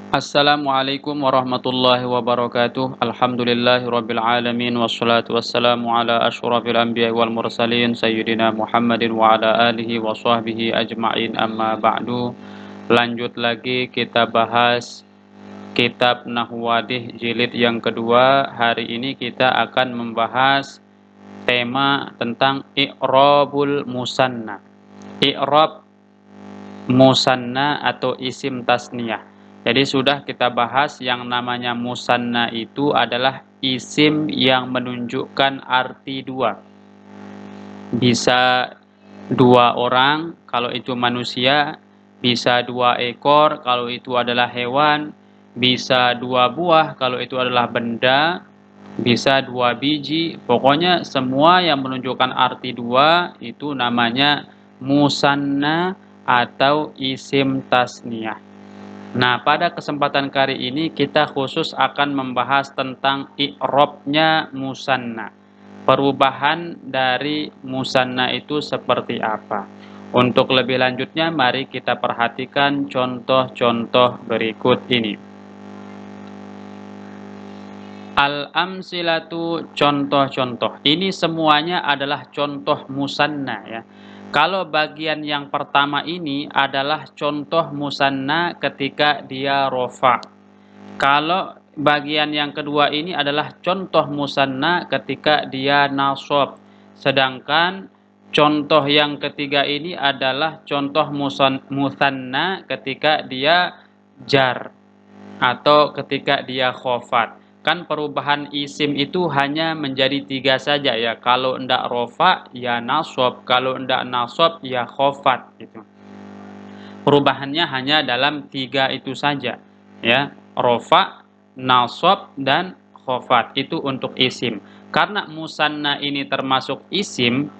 Assalamualaikum warahmatullahi wabarakatuh. Alhamdulillahirabbil alamin wassalatu wassalamu ala asyrafil anbiya'i wal mursalin sayyidina Muhammadin wa ala alihi wa sahbihi ajma'in amma ba'du. Lanjut lagi kita bahas kitab Nahwadih jilid yang kedua. Hari ini kita akan membahas tema tentang i'rabul musanna. I'rab musanna atau isim tasniyah. Jadi sudah kita bahas yang namanya musanna itu adalah isim yang menunjukkan arti dua. Bisa dua orang kalau itu manusia, bisa dua ekor kalau itu adalah hewan, bisa dua buah kalau itu adalah benda, bisa dua biji. Pokoknya semua yang menunjukkan arti dua itu namanya musanna atau isim tasniyah. Nah, pada kesempatan kali ini kita khusus akan membahas tentang i'rabnya musanna. Perubahan dari musanna itu seperti apa? Untuk lebih lanjutnya, mari kita perhatikan contoh-contoh berikut ini. Al-amsilatu, contoh-contoh. Ini semuanya adalah contoh musanna ya. Kalau bagian yang pertama ini adalah contoh musanna ketika dia rofa. Kalau bagian yang kedua ini adalah contoh musanna ketika dia nasab. Sedangkan contoh yang ketiga ini adalah contoh musanna ketika dia jar atau ketika dia khofat. Kan perubahan isim itu hanya menjadi tiga saja ya. Kalau ndak rofa ya nasab, kalau ndak nasab ya khofat gitu. Perubahannya hanya dalam tiga itu saja ya. Rofa, nasab dan khofat itu untuk isim. Karena musanna ini termasuk isim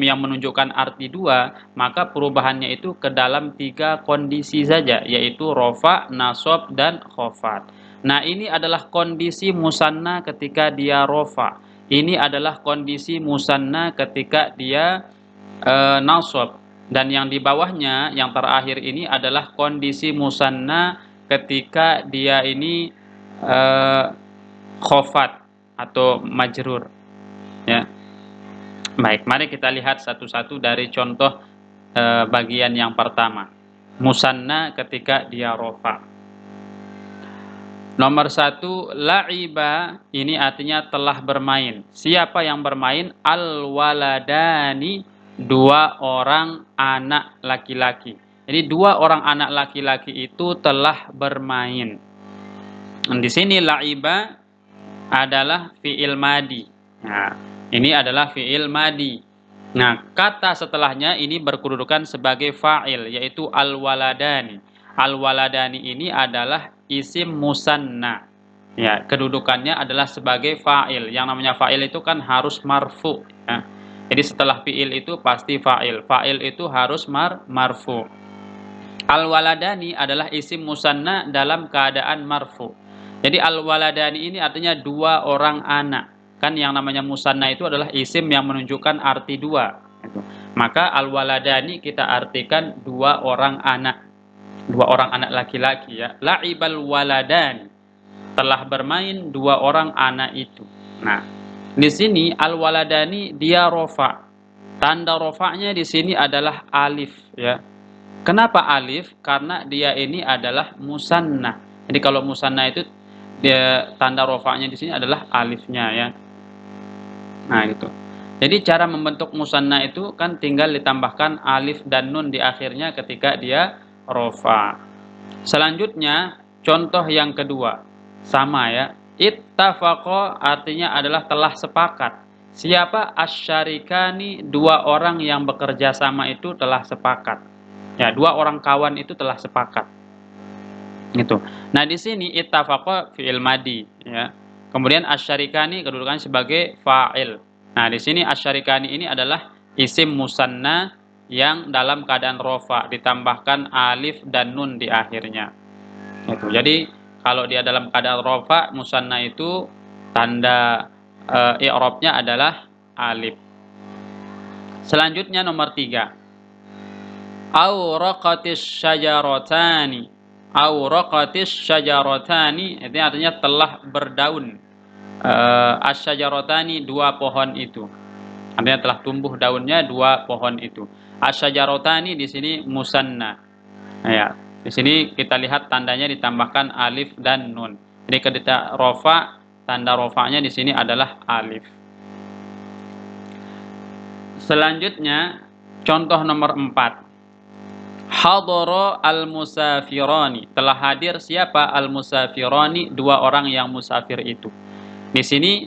yang menunjukkan arti dua, maka perubahannya itu ke dalam tiga kondisi saja, yaitu rofa, nasab dan khofat. Nah, ini adalah kondisi musanna ketika dia rofa. Ini adalah kondisi musanna ketika dia nasab. Dan yang di bawahnya, yang terakhir ini adalah kondisi musanna ketika dia ini khofat atau majrur. Ya. Baik, mari kita lihat satu-satu dari contoh bagian yang pertama. Musanna ketika dia rofa. Nomor satu, la'iba, ini artinya telah bermain. Siapa yang bermain? Al-waladani, dua orang anak laki-laki. Jadi dua orang anak laki-laki itu telah bermain. Di sini la'iba adalah fi'il madi. Nah, ini adalah fi'il madi. Nah, kata setelahnya ini berkedudukan sebagai fa'il, yaitu al-waladani. Al-waladani ini adalah isim musanna. Ya, kedudukannya adalah sebagai fa'il. Yang namanya fa'il itu kan harus marfu. Ya. Jadi setelah fi'il itu pasti fa'il. Fa'il itu harus marfu. Al-waladani adalah isim musanna dalam keadaan marfu. Jadi al-waladani ini artinya dua orang anak. Kan yang namanya musanna itu adalah isim yang menunjukkan arti dua. Maka al-waladani kita artikan dua orang anak. Dua orang anak laki-laki ya. La'ibal waladani, telah bermain dua orang anak itu. Nah, di sini al-waladani dia rofa. Tanda rofanya di sini adalah alif ya. Kenapa alif? Karena dia ini adalah musanna. Jadi kalau musanna itu dia tanda rofanya di sini adalah alifnya ya. Nah, gitu. Jadi cara membentuk musanna itu kan tinggal ditambahkan alif dan nun di akhirnya ketika dia rofa. Selanjutnya, contoh yang kedua. Sama ya. Ittafaqa artinya adalah telah sepakat. Siapa asyarikani, dua orang yang bekerja sama itu telah sepakat. Ya, dua orang kawan itu telah sepakat. Gitu. Nah, di sini ittafaqa fi'il madi ya. Kemudian asyarikani kedudukannya sebagai fa'il. Nah, di sini asyarikani ini adalah isim musanna yang dalam keadaan rofa ditambahkan alif dan nun di akhirnya. Gitu. Jadi kalau dia dalam keadaan rofa musanna itu tanda i'rabnya adalah alif. Selanjutnya nomor 3. Awraqatis syajaratani. Auraqatis syajaratani, itu artinya telah berdaun. Asyajarotani, dua pohon itu. Artinya telah tumbuh daunnya dua pohon itu. Asyajarotani di sini musanna. Ya, di sini kita lihat tandanya ditambahkan alif dan nun. Jadi ketika rofa, tanda rofanya di sini adalah alif. Selanjutnya, contoh nomor 4. Hadara al-musafirani. Telah hadir siapa al-musafirani? Dua orang yang musafir itu. Di sini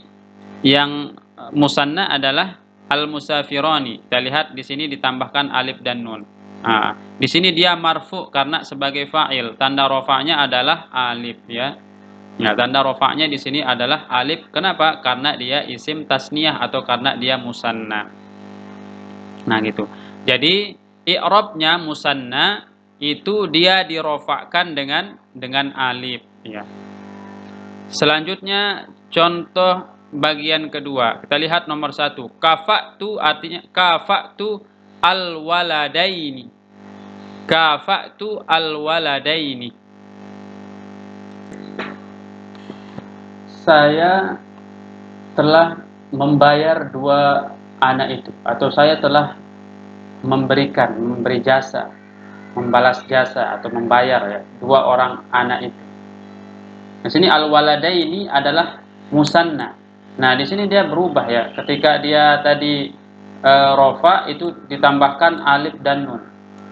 yang musanna adalah al-musafirani. Kita lihat di sini ditambahkan alif dan nun. Nah, di sini dia marfu karena sebagai fa'il. Tanda rofa'nya adalah alif ya. Nah, tanda rofa'nya di sini adalah alif. Kenapa? Karena dia isim tasniyah atau karena dia musanna. Nah, gitu. Jadi i'rabnya musanna itu dia dirofakkan dengan alif ya. Selanjutnya contoh bagian kedua. Kita lihat nomor 1. Kafa'tu artinya kafa'tu al-waladaini. Kafa'tu al-waladaini. Saya telah membayar dua anak itu, atau saya telah memberi jasa, membalas jasa atau membayar ya, dua orang anak itu. Di sini al-waladaini adalah musanna. Nah, di sini dia berubah ya. Ketika dia tadi rofa itu ditambahkan alif dan nun.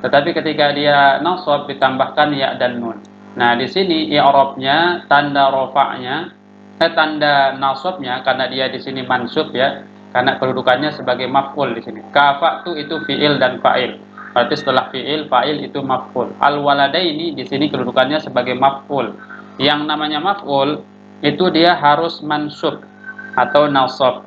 Tetapi ketika dia nasab ditambahkan ya dan nun. Nah, di sini i'rabnya tanda rofa'nya tanda nasabnya karena dia di sini mansub ya. Karena kedudukannya sebagai maf'ul di sini. Kafa'tu itu fi'il dan fa'il. Berarti setelah fi'il, fa'il itu maf'ul. Al-waladaini di sini kedudukannya sebagai maf'ul. Yang namanya maf'ul itu dia harus mansub atau nasab.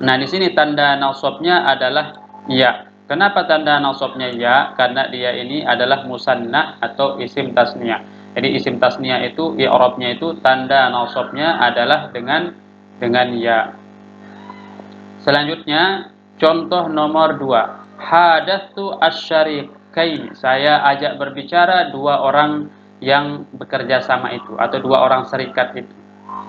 Nah, di sini tanda nasabnya adalah ya. Kenapa tanda nasabnya ya? Karena dia ini adalah musanna atau isim tasniyah. Jadi isim tasniyah itu i'rabnya itu tanda nasabnya adalah dengan ya. Selanjutnya contoh nomor 2. Hadatsu asyarikaini. Saya ajak berbicara dua orang yang bekerja sama itu atau dua orang serikat itu.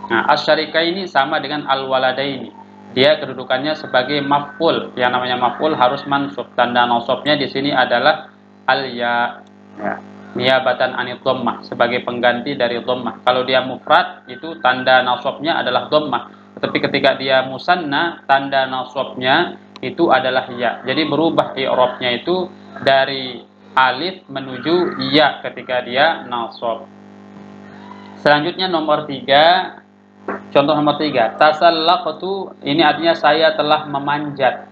Nah, asyarikaini sama dengan al-waladaini. Dia kedudukannya sebagai maf'ul. Yang namanya maf'ul harus mansub. Tanda nasabnya di sini adalah al-ya. Ya. Niyabatan anid dhammah, sebagai pengganti dari dhammah. Kalau dia mufrad itu tanda nasabnya adalah dhammah. Tetapi ketika dia musanna, tanda nasabnya itu adalah ya. Jadi berubah i'rabnya itu dari alif menuju ya ketika dia nasab. Selanjutnya nomor 3. Contoh nomor 3. Tasallaqtu, ini artinya saya telah memanjat.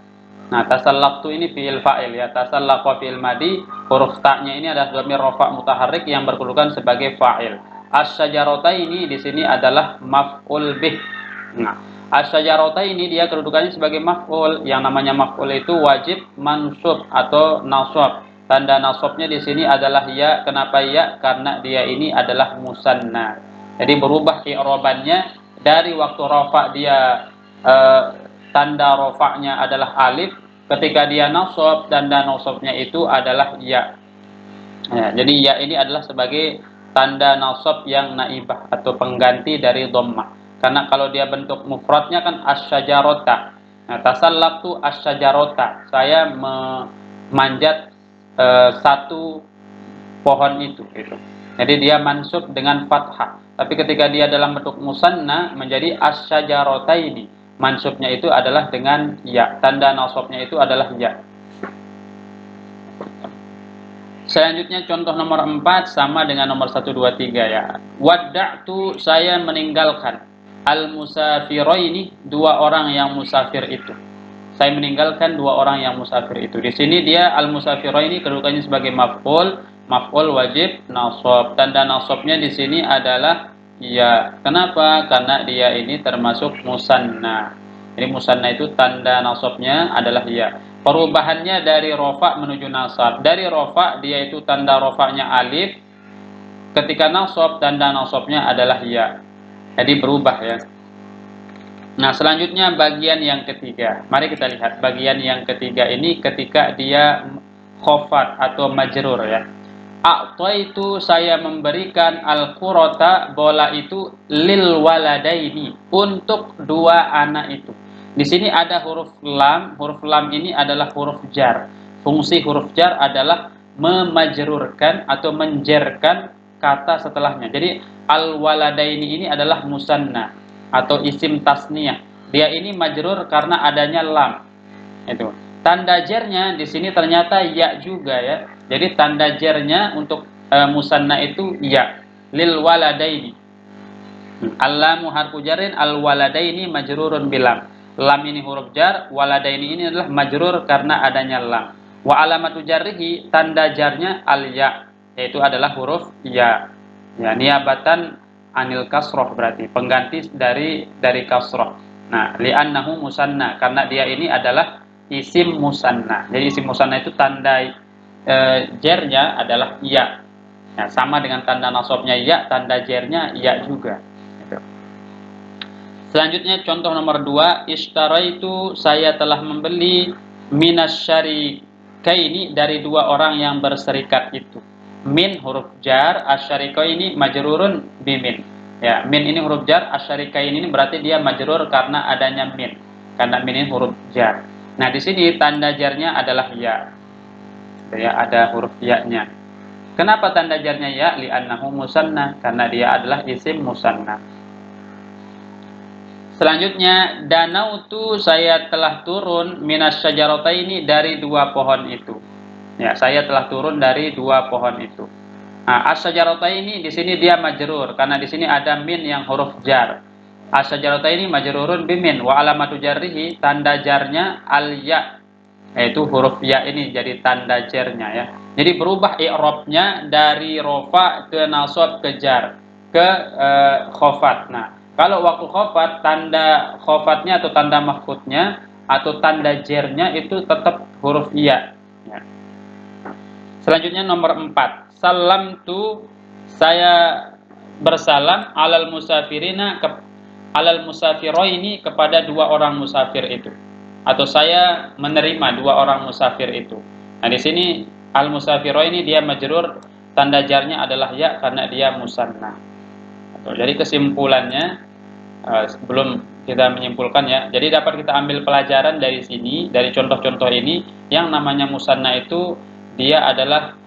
Nah, tasallaqtu ini fi'il fa'il ya. Tasallaqa fi'il madi, huruf ta'nya ini adalah dhamir rafa' mutaharrik yang berkedudukan sebagai fa'il. Asy-syajarataini di sini adalah maf'ul bih. Nah, asy-syajarataini dia kedudukannya sebagai maf'ul. Yang namanya maf'ul itu wajib mansub atau nasab. Tanda nasabnya di sini adalah ya. Kenapa ya? Karena dia ini adalah musanna. Jadi berubah i'rabannya dari waktu rafa' dia tanda rofaknya adalah alif, ketika dia nasab tanda nasabnya itu adalah ya. Ya, jadi ya ini adalah sebagai tanda nasab yang naibah atau pengganti dari dhammah. Karena kalau dia bentuk mufradnya kan asy-syajarata. Nah, tasallaqtu asy-syajarata. Saya memanjat satu pohon itu gitu. Jadi dia mansub dengan fathah. Tapi ketika dia dalam bentuk musanna menjadi asy-syajarataini. Mansubnya itu adalah dengan ya, tanda nasabnya itu adalah ya. Selanjutnya contoh nomor 4 sama dengan nomor 1 2 3 ya. Wadda'tu, saya meninggalkan al-musafiraini, dua orang yang musafir itu. Saya meninggalkan dua orang yang musafir itu. Di sini dia al-musafiraini kedudukannya sebagai maf'ul, maf'ul wajib nasab. Tanda nasabnya di sini adalah ya. Kenapa? Karena dia ini termasuk musanna. Jadi musanna itu tanda nasabnya adalah ya. Perubahannya dari rofa menuju nasab. Dari rofa dia itu tanda rofanya alif. Ketika nasab tanda nasabnya adalah ya. Jadi berubah ya. Nah, selanjutnya bagian yang ketiga. Mari kita lihat bagian yang ketiga ini ketika dia khafat atau majrur ya. A'taitu, saya memberikan al-qurata, bola itu, lil waladaini, untuk dua anak itu. Di sini ada huruf lam. Huruf lam ini adalah huruf jar. Fungsi huruf jar adalah memajrurkan atau menjerkan kata setelahnya. Jadi al-waladaini ini adalah musanna atau isim tasniyah. Dia ini majrur karena adanya lam. Itu. Tanda jernya di sini ternyata ya juga ya. Jadi tanda jernya untuk musanna itu ya, lil waladaini. Allamu harfu jarin, al waladaini majrurun bilam. Lam ini huruf jar, waladaini ini adalah majrur karena adanya lam. Wa alamatu jarrihi, tanda jarnya al ya, yaitu adalah huruf ya. Ya, niabatan anil kasroh, berarti pengganti dari kasroh. Nah, li'annahu musanna, karena dia ini adalah isim musanna. Jadi isim musanna itu tanda jernya adalah ya. Nah, sama dengan tanda nasabnya ya, tanda jernya ya juga. Gitu. Selanjutnya contoh nomor 2, ishtaraitu, saya telah membeli, minasyarikaini, dari dua orang yang berserikat itu. Min huruf jar, asyarikaini majrurun bimin. Ya, min ini huruf jar, asyarikaini ini berarti dia majrur karena adanya min. Karena min ini huruf jar. Nah, di sini tanda jarnya adalah ya. Ya, ada huruf ya-nya. Kenapa tanda jarnya ya? Li'annahu musanna, karena dia adalah isim musanna. Selanjutnya, danautu, saya telah turun, minasyajarataini, dari dua pohon itu. Ya, saya telah turun dari dua pohon itu. Nah, asyajarataini di sini dia majrur karena di sini ada min yang huruf jar. Asyajarataini majrurun bimin, wa alamatu jarrihi, tanda jarnya al ya, yaitu huruf ya ini jadi tanda jarnya ya. Jadi berubah i'rabnya dari rofa ke nasab ke jar ke khofat. Nah, kalau waktu khofat, tanda khofatnya atau tanda mahfudnya atau tanda jernya itu tetap huruf iya. Ya. Selanjutnya nomor 4. Salam tu, saya bersalam, alal musafirina, alal musafiroini, kepada dua orang musafir itu. Atau saya menerima dua orang musafir itu. Nah, di sini al musafiroini dia majrur, tanda jarnya adalah ya karena dia musanna. Jadi kesimpulannya, sebelum kita menyimpulkan ya, jadi dapat kita ambil pelajaran dari sini, dari contoh-contoh ini, yang namanya musanna itu dia adalah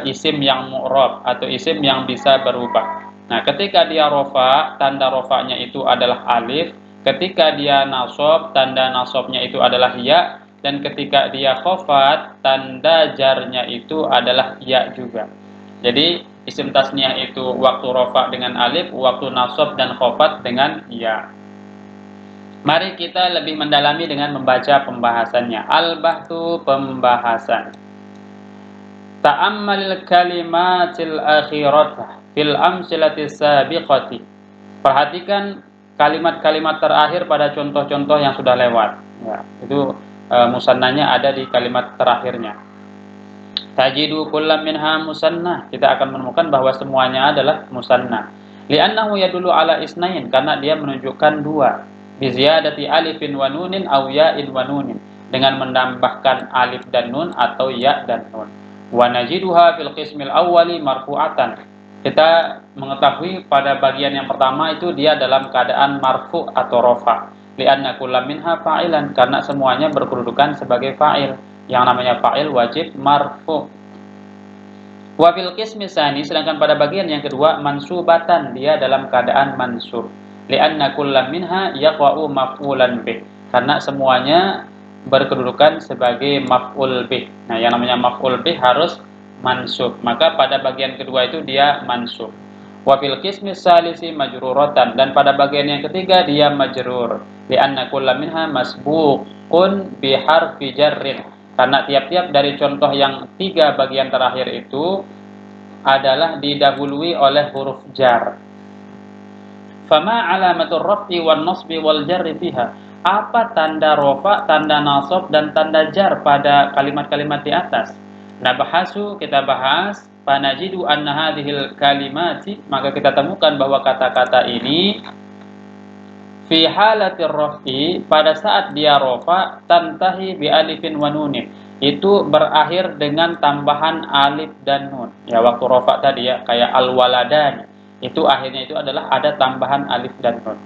isim yang mu'rab atau isim yang bisa berubah. Nah, ketika dia rofa, tanda rofanya itu adalah alif. Ketika dia nasab, tanda nasabnya itu adalah ya. Dan ketika dia khofat, tanda jarnya itu adalah ya juga. Jadi isim tasniyah itu waktu rofa dengan alif, waktu nasab dan khofat dengan ya. Mari kita lebih mendalami dengan membaca pembahasannya. Al-Bahthu, pembahasan. Ta'ammalil kalimatil akhirata fil amsilatis sabiqati. Perhatikan kalimat-kalimat terakhir pada contoh-contoh yang sudah lewat. Ya, itu musannanya ada di kalimat terakhirnya. Tajidu kullam minha musanna. Kita akan menemukan bahwa semuanya adalah musanna. Li'annahu yadullu ala isnain, karena dia menunjukkan dua. Biziyadati alifin wa nunin aw ya'in wa nunin, dengan menambahkan alif dan nun atau ya dan nun. Wa najiduha fil qismil awwali marfu'atan. Kita mengetahui pada bagian yang pertama itu dia dalam keadaan marfu atau rofa. Li'anna kullam minha fa'ilan, karena semuanya berkedudukan sebagai fa'il. Yang namanya fa'il wajib marfu. Wa fil qismi tsani, sedangkan pada bagian yang kedua mansubatan, dia dalam keadaan mansub. Li'anna kullam minha yaqa'u maf'ulan bih, karena semuanya berkedudukan sebagai maf'ul bih. Nah, yang namanya maf'ul bih harus mansub, maka pada bagian kedua itu dia mansub. Wa fil qismi tsalisi majruratan, dan pada bagian yang ketiga dia majrur. Li'anna kullam minha masbuqun bi harfi jarrin, karena tiap-tiap dari contoh yang tiga bagian terakhir itu adalah didahului oleh huruf jar. Fama alamatur raf'i wan nasbi wal jarri fiha. Apa tanda rofa, tanda nasab, dan tanda jar pada kalimat-kalimat di atas? Nabahasu, kita bahas. Panajidu anna hadhil kalimati, maka kita temukan bahwa kata-kata ini fi halatir raf'i, pada saat dia rofa, tantahi bi alifin wa nunin, itu berakhir dengan tambahan alif dan nun. Ya, waktu rofa tadi ya, kayak al-waladani, itu akhirnya itu adalah ada tambahan alif dan nun.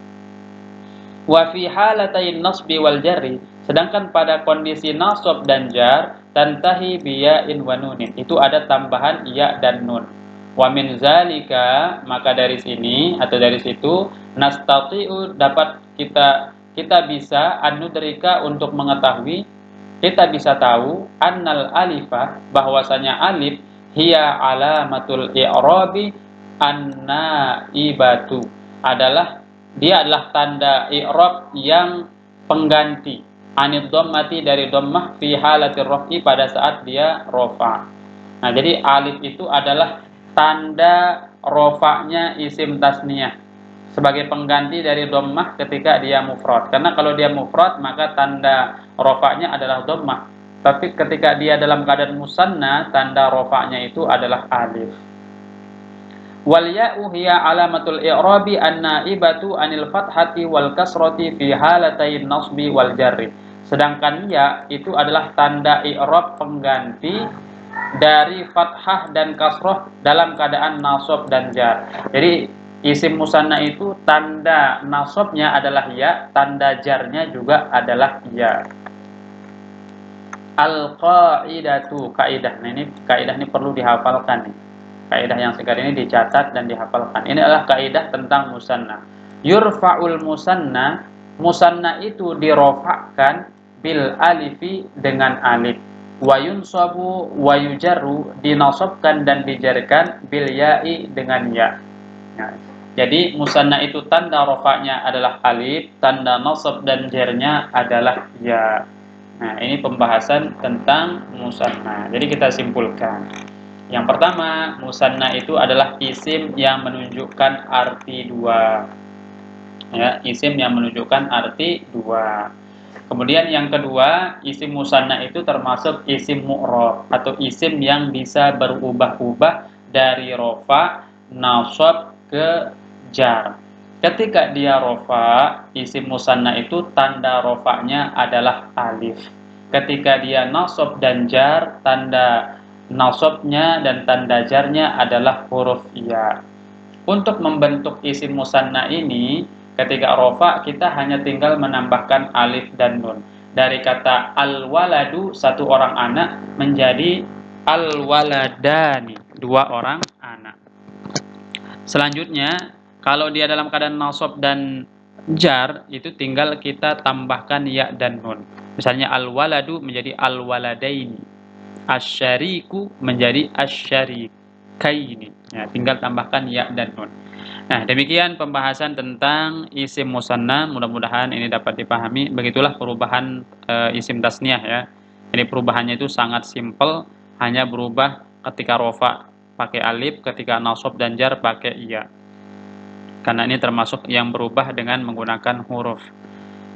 Wa fi halatain nasbi wal jarri, sedangkan pada kondisi nasab dan jar, tantahi biya'in wa nunin, itu ada tambahan ya dan nun. Wa min zalika, maka dari sini atau dari situ, nastati'u, dapat kita bisa anudrika, untuk mengetahui, kita bisa tahu, annal alifa, bahwasanya alif, hiya alamatul i'rabi an-naibatu, dia adalah tanda i'rab yang pengganti anid dhammati, dari dhammah, fi halatir raf'i, pada saat dia rofa. Nah, jadi alif itu adalah tanda rofa'nya isim tasniyah sebagai pengganti dari dhammah ketika dia mufrad. Karena kalau dia mufrad maka tanda rofa'nya adalah dhammah. Tapi ketika dia dalam keadaan musanna, tanda rofa'nya itu adalah alif. Wal ya'u hiya alamatul i'rabi an-naibatu anil fathati wal kasrati fi halatayn nasbi wal jarri. Sedangkan ya itu adalah tanda i'rab pengganti dari fathah dan kasroh dalam keadaan nasab dan jar. Jadi isim musanna itu tanda nasabnya adalah ya, tanda jarnya juga adalah ya. Al-qaidatu, kaidah. Nah, ini kaidah ini perlu dihafalkan nih. Kaidah yang sekarang ini dicatat dan dihafalkan. Ini adalah kaidah tentang musanna. Yurfa'ul musanna, musanna itu dirofakkan bil alifi, dengan alif. Wa yunsabu wa yujarru, dinasobkan dan dijarkan bil ya'i, dengan ya. Nah, jadi musanna itu tanda rofaknya adalah alif, tanda nasab dan jarnya adalah ya. Nah, ini pembahasan tentang musanna. Jadi kita simpulkan. Yang pertama, musanna itu adalah isim yang menunjukkan arti dua. Ya, isim yang menunjukkan arti dua. Kemudian yang kedua, isim musanna itu termasuk isim mu'rab, atau isim yang bisa berubah-ubah dari rofa, nasab ke jar. Ketika dia rofa, isim musanna itu tanda rofanya adalah alif. Ketika dia nasab dan jar, tanda nasabnya dan tanda jarnya adalah huruf ya. Untuk membentuk isim musanna ini, ketika rofa kita hanya tinggal menambahkan alif dan nun. Dari kata al-waladu, satu orang anak, menjadi al-waladani, dua orang anak. Selanjutnya, kalau dia dalam keadaan nasab dan jar, itu tinggal kita tambahkan ya dan nun. Misalnya al-waladu menjadi al-waladaini, asyariku menjadi asyarikaini. Ya, tinggal tambahkan ya dan nun. Nah, demikian pembahasan tentang isim musanna. Mudah-mudahan ini dapat dipahami. Begitulah perubahan isim tasniyah ya. Jadi perubahannya itu sangat simpel, hanya berubah ketika rofa pakai alif, ketika nasab dan jar pakai ya. Karena ini termasuk yang berubah dengan menggunakan huruf.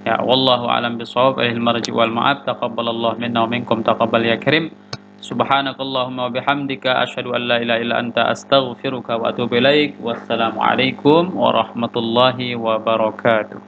Ya, wallahu a'lam bishawab. Ilal marji wal ma'ab. Taqabbalallahu minna wa minkum taqabbal ya karim. Subhanakallahumma wa bihamdika asyhadu an la ilaha illa anta astaghfiruka wa atubu ilaik. Wassalamualaikum warahmatullahi wabarakatuh.